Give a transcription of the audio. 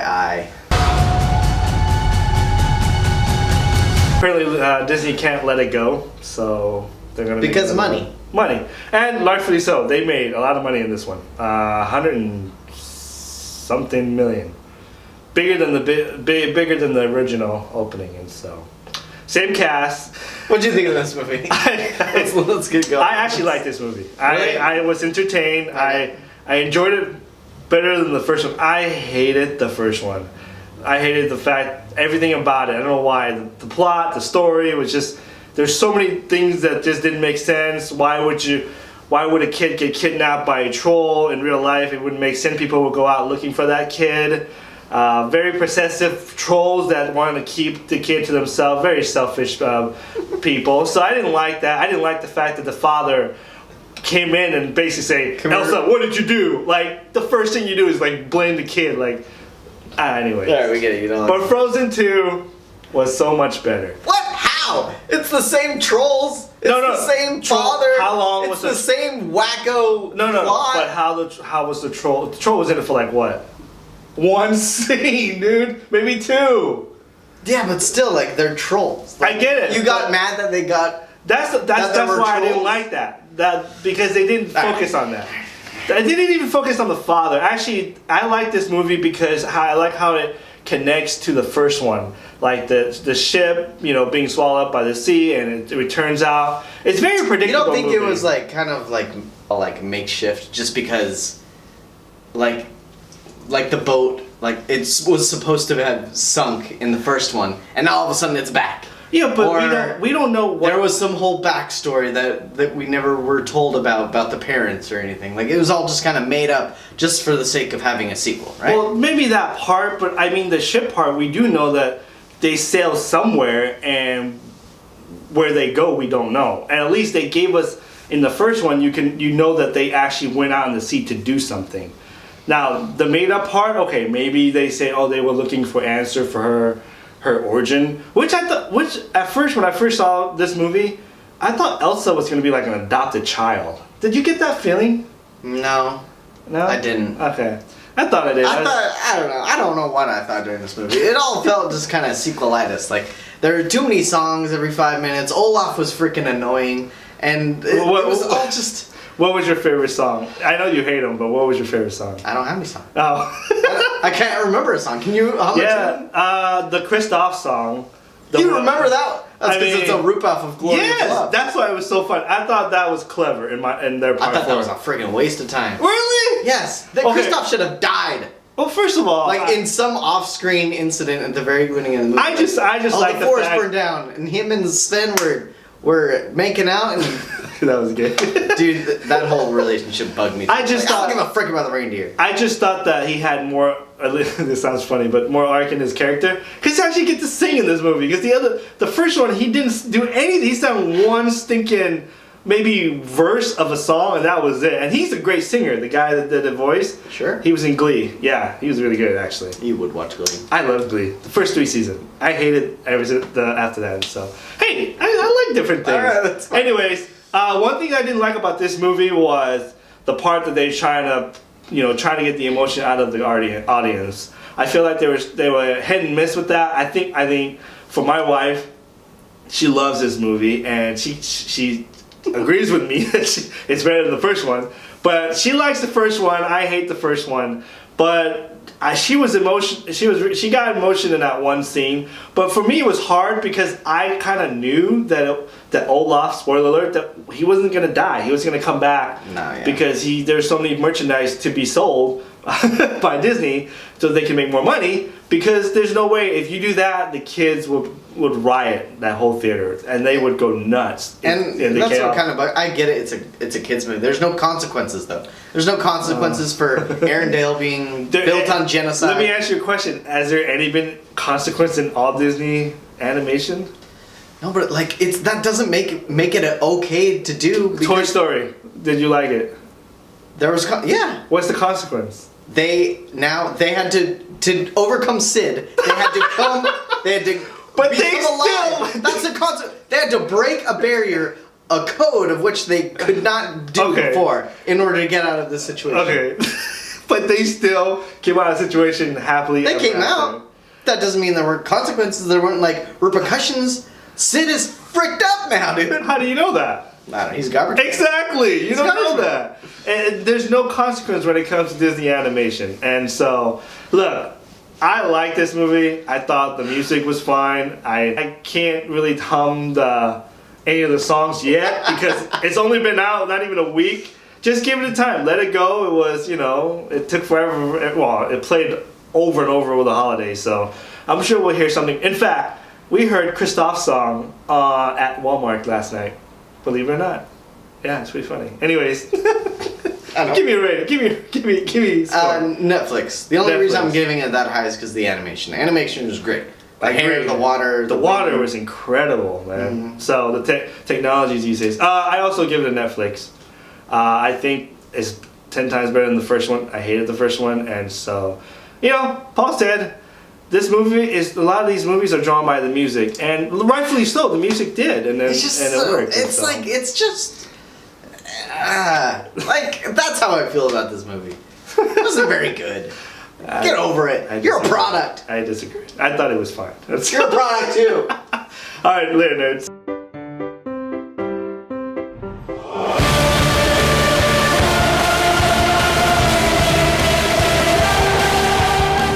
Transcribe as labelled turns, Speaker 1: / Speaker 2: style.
Speaker 1: FYI.
Speaker 2: Apparently, Disney can't let it go, so they're gonna
Speaker 1: Because
Speaker 2: make
Speaker 1: money.
Speaker 2: money, and rightfully so. They made a lot of money in this one, 100 and something million, bigger than bigger than the original opening, and so same cast.
Speaker 1: What do you think of this movie? Let's get going.
Speaker 2: I actually like this movie.
Speaker 1: Really?
Speaker 2: I was entertained.
Speaker 1: Okay.
Speaker 2: I enjoyed it better than the first one. I hated the first one. I hated the fact, everything about it. I don't know why. The plot, the story was just, there's so many things that just didn't make sense. Why would a kid get kidnapped by a troll in real life? It wouldn't make sense. People would go out looking for that kid. Very possessive trolls that wanted to keep the kid to themselves. Very selfish people. So I didn't like that. I didn't like the fact that the father came in and basically say, Elsa, what did you do? Like, the first thing you do is like blame the kid. Like, anyway.
Speaker 1: Yeah, we get it. You know.
Speaker 2: But Frozen 2 was so much better.
Speaker 1: What? How? It's the same trolls. It's the same father.
Speaker 2: How long
Speaker 1: it's
Speaker 2: was
Speaker 1: the same wacko
Speaker 2: No.
Speaker 1: plot.
Speaker 2: But how was the troll? The troll was in it for like what? One scene, dude. Maybe two.
Speaker 1: Yeah, but still, like, they're trolls. Like,
Speaker 2: I get it.
Speaker 1: You got mad that they got.
Speaker 2: That's
Speaker 1: were
Speaker 2: why I didn't
Speaker 1: trolls?
Speaker 2: like that. Because they didn't focus on that. I didn't even focus on the father. Actually, I like this movie because I like how it connects to the first one. Like the ship, being swallowed up by the sea, and it returns out. It's very predictable.
Speaker 1: You don't think
Speaker 2: movie.
Speaker 1: it was like kind of like a makeshift just because, like the boat, like it was supposed to have sunk in the first one, and now all of a sudden it's back.
Speaker 2: Yeah, but
Speaker 1: Or
Speaker 2: we don't know what.
Speaker 1: There was some whole backstory that we never were told about the parents or anything. Like, it was all just kind of made up just for the sake of having a sequel, right?
Speaker 2: Well, maybe that part, but I mean the ship part, we do know that they sail somewhere, and where they go, we don't know. And at least they gave us, in the first one, you know that they actually went out in the sea to do something. Now, the made up part, okay, maybe they say, they were looking for answer for her origin, which at first, when I first saw this movie, I thought Elsa was going to be like an adopted child. Did you get that feeling?
Speaker 1: No, I didn't.
Speaker 2: Okay, I thought I did.
Speaker 1: I don't know. I don't know what I thought during this movie. It all felt just kind of sequelitis. Like, there were too many songs every 5 minutes. Olaf was freaking annoying, and it was all just.
Speaker 2: What was your favorite song? I know you hate him, but what was your favorite song?
Speaker 1: I don't have any song.
Speaker 2: Oh.
Speaker 1: I can't remember a song. Can you?
Speaker 2: The Christoph song.
Speaker 1: You remember that? That's because it's a ripoff of Glory
Speaker 2: Yes,
Speaker 1: of Love.
Speaker 2: that's why it was so fun. I thought that was clever in their part.
Speaker 1: I thought that was a friggin' waste of time.
Speaker 2: Really?
Speaker 1: Yes.
Speaker 2: Okay.
Speaker 1: Christoph should have died.
Speaker 2: Well, first of all,
Speaker 1: Like in some off-screen incident at the very beginning of the movie.
Speaker 2: I just like
Speaker 1: the forest burned down, and him and Sven were making out, and
Speaker 2: that was good.
Speaker 1: dude, that whole relationship bugged me.
Speaker 2: I don't
Speaker 1: give a frick about the reindeer.
Speaker 2: I just thought that he had more. This sounds funny, but more arc in his character. Because he actually get to sing in this movie. Because the first one, he didn't do anything. He sang one stinking maybe verse of a song, and that was it. And he's a great singer. The guy that did the voice.
Speaker 1: Sure.
Speaker 2: He was in Glee. Yeah, he was really good actually.
Speaker 1: You would watch Glee.
Speaker 2: I love Glee. The first 3 seasons. I hated after that. So hey, I like different things.
Speaker 1: All right, that's fine.
Speaker 2: Anyways, one thing I didn't like about this movie was the part that they trying to get the emotion out of the audience. I feel like they were hit and miss with that. I think for my wife, she loves this movie and she agrees with me that it's better than the first one. But she likes the first one. I hate the first one. But she got emotion in that one scene. But for me, it was hard because I kind of knew that Olaf, spoiler alert, that he wasn't gonna die. He was gonna come back because there's so many merchandise to be sold by Disney so they can make more money. Because there's no way if you do that, the kids would riot that whole theater and they would go nuts.
Speaker 1: And that's what kind of I get it. It's a kids movie. There's no consequences though. There's no consequences for Arendelle being built on genocide.
Speaker 2: Let me ask you a question: has there any been consequence in all Disney animation?
Speaker 1: No, but like that doesn't make it okay to do.
Speaker 2: Toy Story. Did you like it?
Speaker 1: There was
Speaker 2: What's the consequence?
Speaker 1: They had to overcome Sid. They had to come. They had to.
Speaker 2: But
Speaker 1: become
Speaker 2: they
Speaker 1: alive.
Speaker 2: still.
Speaker 1: That's the concept. They had to break a barrier, a code of which they could not do
Speaker 2: Okay.
Speaker 1: before, in order to get out of this situation.
Speaker 2: Okay. but they still came out of the situation happily.
Speaker 1: They
Speaker 2: ever
Speaker 1: came
Speaker 2: after.
Speaker 1: out. That doesn't mean there weren't consequences. There weren't like repercussions. Sid is fricked up now, dude.
Speaker 2: How do you know that?
Speaker 1: I don't know. He's garbage.
Speaker 2: Exactly. You don't know
Speaker 1: garbage.
Speaker 2: that. And there's no consequence when it comes to Disney animation. And so, look, I like this movie. I thought the music was fine. I can't really hum any of the songs yet because it's only been out not even a week. Just give it a time. Let it go. It was, it took forever. Well, it played over and over with the holidays. So I'm sure we'll hear something. In fact, we heard Christoph's song at Walmart last night. Believe it or not. Yeah, it's pretty funny. Anyways, give me a rating. Give me. Score.
Speaker 1: Netflix. The only reason I'm
Speaker 2: Netflix.
Speaker 1: giving it that high is because the animation. The animation was great. The hair, the water.
Speaker 2: The water
Speaker 1: wind.
Speaker 2: was incredible, man. So the technologies these days. I also give it a Netflix. I think it's 10 times better than the first one. I hated the first one, and so, Paul said, this movie is, a lot of these movies are drawn by the music, and rightfully so, the music did, and
Speaker 1: It's just.
Speaker 2: it worked.
Speaker 1: It's
Speaker 2: so.
Speaker 1: like it's just. That's how I feel about this movie. It wasn't very good. Get over it. You're a product.
Speaker 2: I disagree. I thought it was fine.
Speaker 1: You're a product too.
Speaker 2: All right, later, nerds.